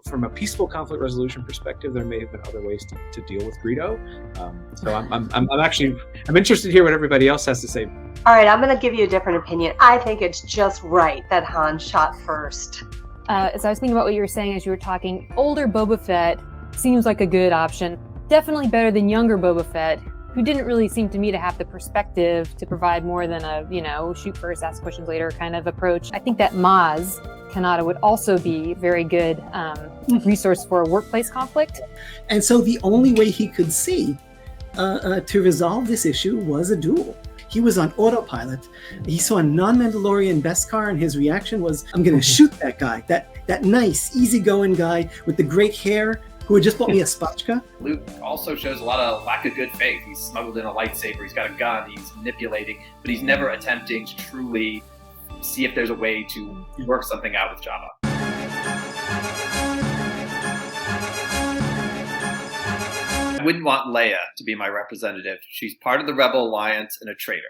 from a peaceful conflict resolution perspective, there may have been other ways to deal with Greedo. So I'm interested to hear what everybody else has to say. All right, I'm going to give you a different opinion. I think it's just right that Han shot first. As I was thinking about what you were saying as you were talking, older Boba Fett seems like a good option. Definitely better than younger Boba Fett, who didn't really seem to me to have the perspective to provide more than a, shoot first, ask questions later kind of approach. I think that Maz Kanata would also be very good resource for a workplace conflict. And so the only way he could see to resolve this issue was a duel. He was on autopilot. He saw a non-Mandalorian Beskar, and his reaction was, I'm going to shoot that guy, that nice, easygoing guy with the great hair who had just bought me a spatchka. Luke also shows a lot of lack of good faith. He's smuggled in a lightsaber, he's got a gun, he's manipulating, but he's never attempting to truly see if there's a way to work something out with Jabba. I wouldn't want Leia to be my representative. She's part of the Rebel Alliance and a traitor.